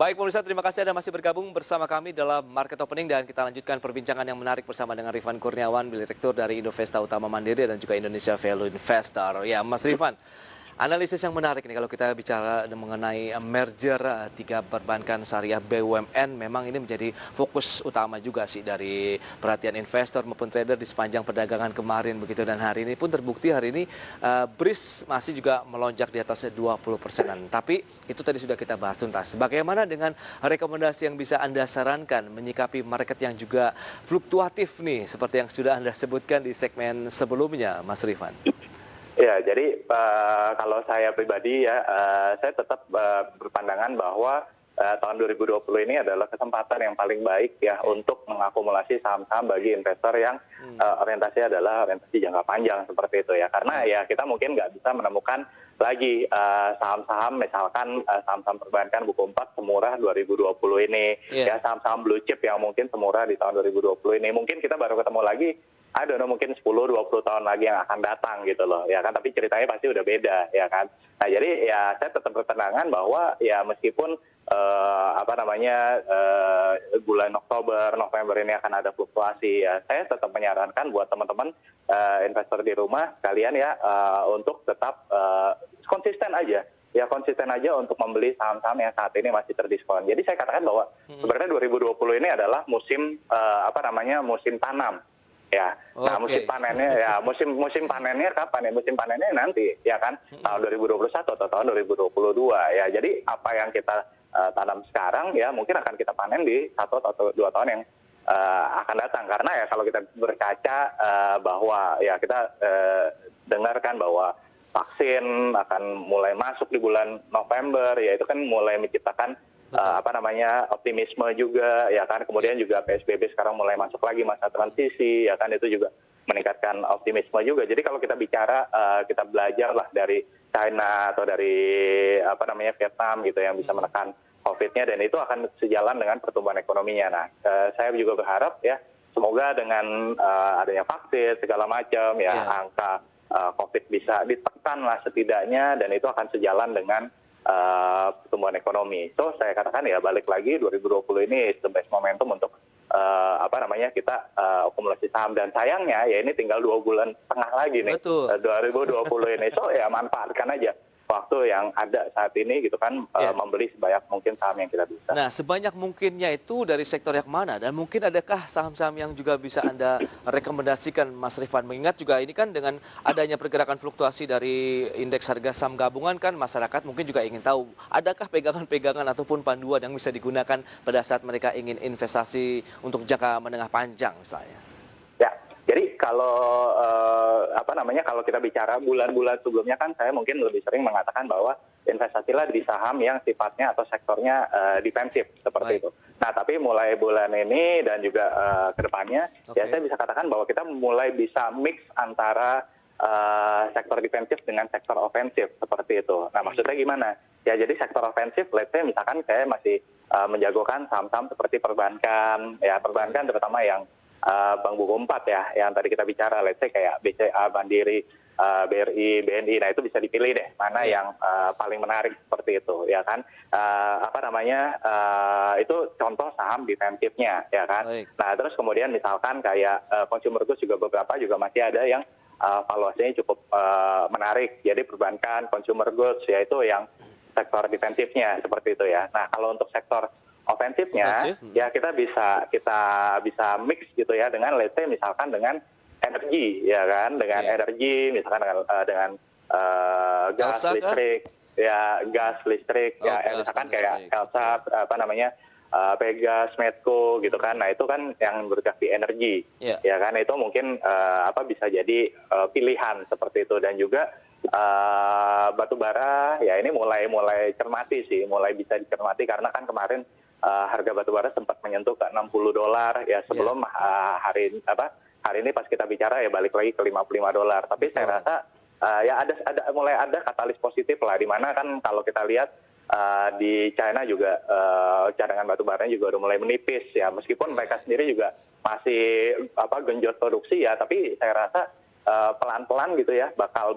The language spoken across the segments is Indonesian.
Baik pemirsa, terima kasih Anda masih bergabung bersama kami dalam Market Opening dan kita lanjutkan perbincangan yang menarik bersama dengan Rifan Kurniawan, Direktur dari Indovesta Utama Mandiri dan juga Indonesia Value Investor. Ya, Mas Rifan, analisis yang menarik nih kalau kita bicara mengenai merger tiga perbankan syariah BUMN, memang ini menjadi fokus utama juga sih dari perhatian investor maupun trader di sepanjang perdagangan kemarin begitu, dan hari ini pun terbukti hari ini BRIS masih juga melonjak di atas 20%-an. Tapi itu tadi sudah kita bahas tuntas. Bagaimana dengan rekomendasi yang bisa Anda sarankan menyikapi market yang juga fluktuatif nih seperti yang sudah Anda sebutkan di segmen sebelumnya, Mas Rifan? Ya, jadi kalau saya pribadi ya, saya tetap berpandangan bahwa tahun 2020 ini adalah kesempatan yang paling baik ya untuk mengakumulasi saham-saham bagi investor yang orientasinya adalah orientasi jangka panjang seperti itu ya. Karena ya kita mungkin nggak bisa menemukan lagi saham-saham misalkan saham-saham perbankan buku 4 semurah 2020 ini, ya saham-saham blue chip yang mungkin semurah di tahun 2020 ini. Mungkin kita baru ketemu lagi mungkin 10-20 tahun lagi yang akan datang gitu loh ya kan, tapi ceritanya pasti udah beda ya kan. Nah jadi ya saya tetap berpandangan bahwa ya meskipun bulan Oktober, November ini akan ada fluktuasi ya, saya tetap menyarankan buat teman-teman investor di rumah kalian ya untuk tetap konsisten aja untuk membeli saham-saham yang saat ini masih terdiskon. Jadi saya katakan bahwa sebenarnya 2020 ini adalah musim musim tanam. Ya, nah musim panennya ya musim panennya kapan ya? Musim panennya nanti ya kan tahun 2021 atau tahun 2022 ya. Jadi apa yang kita tanam sekarang ya mungkin akan kita panen di 1 atau 2 tahun yang akan datang. Karena ya kalau kita berkaca bahwa ya kita dengarkan bahwa vaksin akan mulai masuk di bulan November ya, itu kan mulai menciptakan optimisme juga ya kan. Kemudian juga PSBB sekarang mulai masuk lagi masa transisi ya kan, itu juga meningkatkan optimisme juga. Jadi kalau kita bicara kita belajar lah dari China atau dari Vietnam gitu yang bisa menekan COVID-nya, dan itu akan sejalan dengan pertumbuhan ekonominya. Nah saya juga berharap ya semoga dengan adanya vaksin segala macam ya angka COVID bisa ditekan lah setidaknya, dan itu akan sejalan dengan pertumbuhan ekonomi. So saya katakan ya balik lagi 2020 ini is the best momentum untuk kita akumulasi saham, dan sayangnya ya ini tinggal 2 bulan setengah lagi nih. Betul. 2020 ini. So ya manfaatkan aja waktu yang ada saat ini gitu kan, membeli sebanyak mungkin saham yang kita bisa. Nah, sebanyak mungkinnya itu dari sektor yang mana, dan mungkin adakah saham-saham yang juga bisa Anda rekomendasikan, Mas Rifan? Mengingat juga ini kan dengan adanya pergerakan fluktuasi dari indeks harga saham gabungan kan, masyarakat mungkin juga ingin tahu adakah pegangan-pegangan ataupun panduan yang bisa digunakan pada saat mereka ingin investasi untuk jangka menengah panjang misalnya. Ya, jadi kalau kalau kita bicara bulan-bulan sebelumnya kan saya mungkin lebih sering mengatakan bahwa investasilah di saham yang sifatnya atau sektornya defensif seperti itu. Nah tapi mulai bulan ini dan juga kedepannya ya saya bisa katakan bahwa kita mulai bisa mix antara sektor defensif dengan sektor ofensif seperti itu. Nah maksudnya gimana? Ya jadi sektor ofensif, let's say misalkan saya masih menjagokan saham-saham seperti perbankan, ya perbankan terutama yang Bank Buku 4 ya, yang tadi kita bicara, let's say kayak BCA, Mandiri, BRI, BNI, nah itu bisa dipilih deh mana yang paling menarik seperti itu, ya kan? Itu contoh saham defensifnya, ya kan? Nah terus kemudian misalkan kayak consumer goods juga beberapa juga masih ada yang valuasinya cukup menarik, jadi perbankan, consumer goods, yaitu yang sektor defensifnya seperti itu ya. Nah kalau untuk sektor ofensifnya ya kita bisa mix gitu ya dengan let's say misalkan dengan energi ya kan, dengan energi misalkan dengan gas listrik misalkan kayak Elsa Pegas, Medco gitu kan. Nah itu kan yang bergerak di energi ya kan, itu mungkin bisa jadi pilihan seperti itu. Dan juga batu bara ya ini mulai bisa dicermati karena kan kemarin harga batu bara sempat menyentuh ke $60 ya sebelum hari ini pas kita bicara ya balik lagi ke $55. Tapi saya rasa ya mulai ada katalis positif lah, di mana kan kalau kita lihat di China juga cadangan batu baranya juga udah mulai menipis ya, meskipun mereka sendiri juga masih genjot produksi ya, tapi saya rasa pelan-pelan gitu ya bakal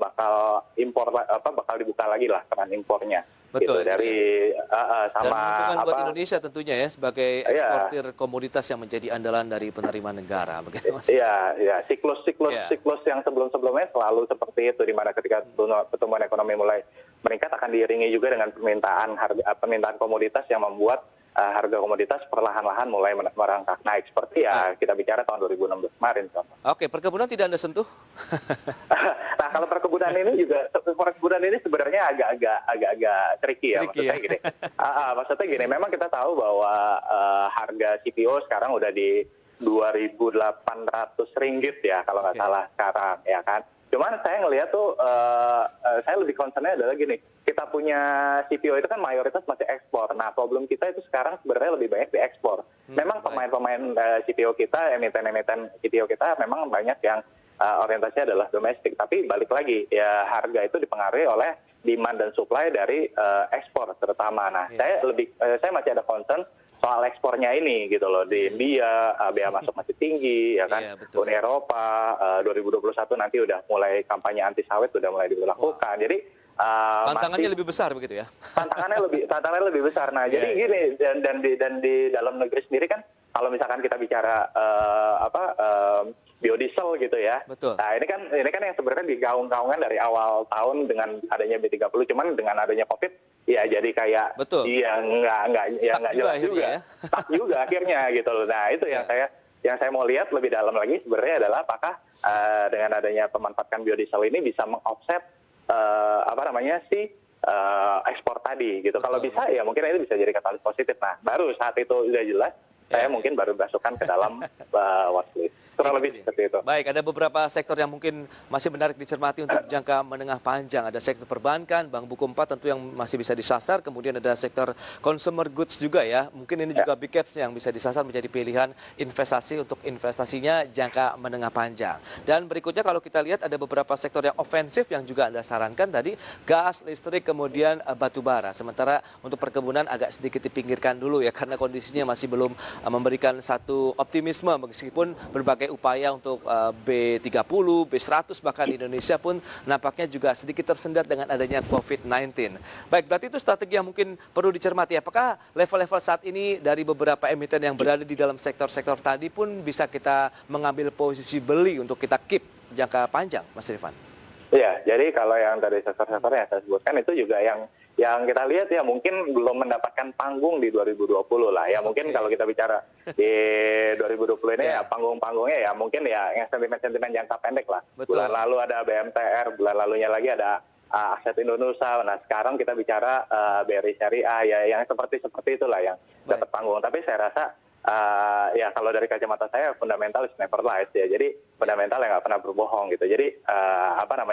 impor bakal dibuka lagi lah keran impornya. Betul, gitu dari dan sama menguntungkan buat apa Indonesia tentunya ya sebagai ya. eksportir komoditas yang menjadi andalan dari penerimaan negara, begitu Mas. Iya, iya, Ya, siklus yang sebelum-sebelumnya selalu seperti itu, di mana ketika pertumbuhan ekonomi mulai meningkat akan diiringi juga dengan permintaan komoditas yang membuat harga komoditas perlahan-lahan mulai merangkak naik seperti baik. ya kita bicara tahun 2016 kemarin contoh. Oke, perkebunan tidak Anda sentuh? Nah, kalau perkebunan ini sebenarnya agak-agak tricky ya. Tricky ya. Maksudnya gini, memang kita tahu bahwa harga CPO sekarang udah di 2.800 ringgit ya kalau nggak Oke. salah sekarang ya kan. Cuman saya ngelihat tuh saya lebih concernnya adalah gini, kita punya CPO itu kan mayoritas masih ekspor. Nah, problem kita itu sekarang sebenarnya lebih banyak di ekspor. Memang Baik. pemain-pemain CPO kita, emiten-emiten CPO kita memang banyak yang orientasinya adalah domestik. Tapi balik lagi, ya harga itu dipengaruhi oleh demand dan supply dari ekspor terutama. Nah, Iya. saya masih ada concern soal ekspornya ini gitu loh. Di India bea masuk masih tinggi ya kan. Iya, betul. Uni Eropa 2021 nanti udah mulai kampanye anti sawit udah mulai dilakukan. Jadi Tantangannya masih lebih besar begitu ya? tantangannya lebih besar. Nah, Iya, jadi iya. gini dan di dalam negeri sendiri kan kalau misalkan kita bicara biodiesel gitu ya. Betul. Nah, ini kan yang sebenarnya digaung-gaungkan dari awal tahun dengan adanya B30, cuman dengan adanya Covid ya jadi kayak Betul. iya nggak Stuck juga jelas akhirnya juga. ya. Stuck juga akhirnya gitu loh. Nah, itu Ya. yang saya mau lihat lebih dalam lagi sebenarnya adalah apakah dengan adanya pemanfaatan biodiesel ini bisa mengoffset ekspor tadi gitu. Kalau Betul, bisa ya mungkin itu bisa jadi katalis positif. Nah, baru saat itu udah jelas, saya mungkin baru masukkan ke dalam watchlist. Kurang lebih seperti itu. Baik, ada beberapa sektor yang mungkin masih menarik dicermati untuk jangka menengah panjang. Ada sektor perbankan, Bank Buku 4 tentu yang masih bisa disasar. Kemudian ada sektor consumer goods juga ya. Mungkin ini juga big caps yang bisa disasar menjadi pilihan investasi untuk investasinya jangka menengah panjang. Dan berikutnya kalau kita lihat ada beberapa sektor yang ofensif yang juga Anda sarankan tadi. Gas, listrik, kemudian batu bara. Sementara untuk perkebunan agak sedikit dipinggirkan dulu ya. Karena kondisinya masih belum memberikan satu optimisme meskipun berbagai upaya untuk B30, B100 bahkan di Indonesia pun nampaknya juga sedikit tersendat dengan adanya COVID-19. Baik, berarti itu strategi yang mungkin perlu dicermati. Apakah level-level saat ini dari beberapa emiten yang berada di dalam sektor-sektor tadi pun bisa kita mengambil posisi beli untuk kita keep jangka panjang, Mas Rifan? Iya, jadi kalau yang dari sektor-sektor yang saya sebutkan itu juga yang kita lihat ya mungkin belum mendapatkan panggung di 2020 lah. Ya mungkin kalau kita bicara di 2020 ini ya panggung-panggungnya ya mungkin ya yang sentimen-sentimen jangka pendek lah. Betul. Bulan lalu ada BMTR, bulan lalunya lagi ada Aset Indonesia. Nah, sekarang kita bicara BRI Syariah ya yang seperti itulah yang dapat panggung. Tapi saya rasa ya kalau dari kacamata saya fundamental is never lies ya. Jadi fundamental yang nggak pernah berbohong gitu. Jadi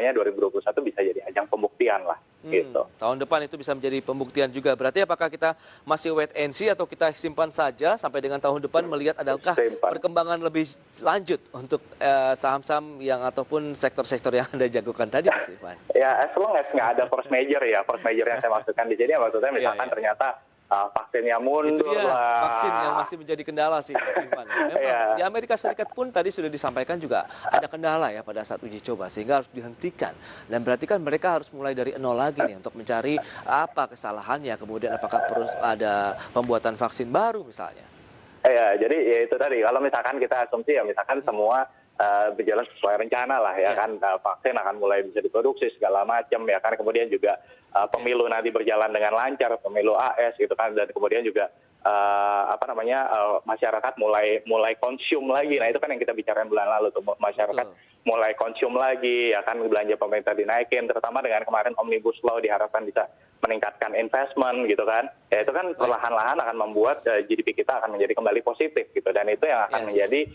2021 bisa jadi ajang pembuktian lah gitu. Tahun depan itu bisa menjadi pembuktian juga. Berarti apakah kita masih wait and see atau kita simpan saja sampai dengan tahun depan melihat adakah perkembangan lebih lanjut untuk saham-saham yang ataupun sektor-sektor yang Anda jagokan tadi, Mas Rifan? Ya, as long as nggak ada force major ya. Force major yang saya maksudkan di sini maksudnya misalkan ternyata vaksinnya mundur Itu dia, lah. vaksin yang masih menjadi kendala sih, Mas Rifan. Memang di Amerika Serikat pun tadi sudah disampaikan juga ada kendala ya pada saat uji coba sehingga harus dihentikan. Dan berarti kan mereka harus mulai dari nol lagi nih untuk mencari apa kesalahannya, kemudian apakah perlu ada pembuatan vaksin baru misalnya. Ya, jadi ya itu tadi kalau misalkan kita asumsi ya misalkan semua berjalan sesuai rencana lah ya kan vaksin akan mulai bisa diproduksi segala macam ya kan kemudian juga pemilu nanti berjalan dengan lancar pemilu AS gitu kan dan kemudian juga masyarakat mulai konsum lagi. Nah itu kan yang kita bicarain bulan lalu tuh masyarakat mulai konsum lagi ya kan belanja pemerintah dinaikin terutama dengan kemarin Omnibus Law diharapkan bisa meningkatkan investment gitu kan ya itu kan perlahan-lahan akan membuat GDP kita akan menjadi kembali positif gitu dan itu yang akan menjadi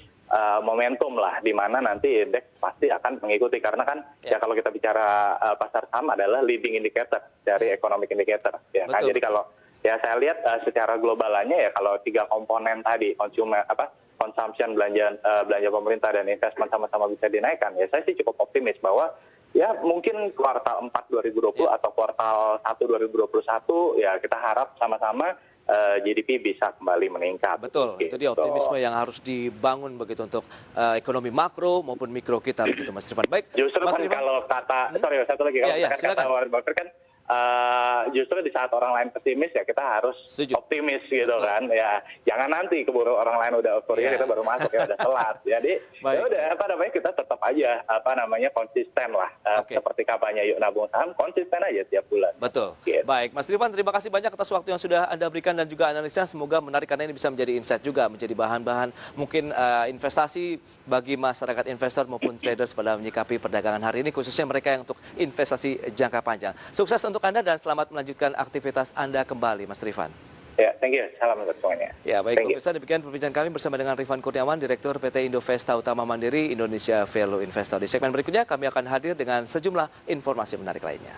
momentum lah di mana nanti indeks pasti akan mengikuti karena kan ya kalau kita bicara pasar saham adalah leading indicator dari economic indicator ya kan jadi kalau ya saya lihat secara globalannya ya kalau tiga komponen tadi consumption belanja pemerintah dan investment sama-sama bisa dinaikkan ya saya sih cukup optimis bahwa ya mungkin kuartal 4 2020 atau kuartal 1 2021 ya kita harap sama-sama GDP bisa kembali meningkat. Betul, itu dia optimisme yang harus dibangun begitu untuk ekonomi makro maupun mikro kita begitu Mas Rifan. Baik, justru Mas kan Rifan. kalau kata, sorry satu lagi, kalau kata Warren Buffett kan justru di saat orang lain pesimis ya kita harus Setuju. optimis gitu Betul. kan. Ya jangan nanti keburu orang lain udah euforia Iya. kita baru masuk ya udah telat. Jadi Baik. ya udah kita tetap aja konsisten lah. Oke. Seperti kampanye Yuk Nabung Saham, konsisten aja tiap bulan. Betul. Gitu. Baik, Mas Rifan, terima kasih banyak atas waktu yang sudah Anda berikan dan juga analisnya. Semoga menarik karena ini bisa menjadi insight juga, menjadi bahan-bahan mungkin investasi bagi masyarakat investor maupun traders pada menyikapi perdagangan hari ini, khususnya mereka yang untuk investasi jangka panjang. Sukses untuk Anda dan selamat melanjutkan aktivitas Anda kembali, Mas Rifan. Ya, thank you. Salam untuk semuanya. Ya, baik Thank you. pemirsa, demikian perbincangan kami bersama dengan Rifan Kurniawan, Direktur PT Indovesta Utama Mandiri Indonesia Value Investor. Di segmen berikutnya kami akan hadir dengan sejumlah informasi menarik lainnya.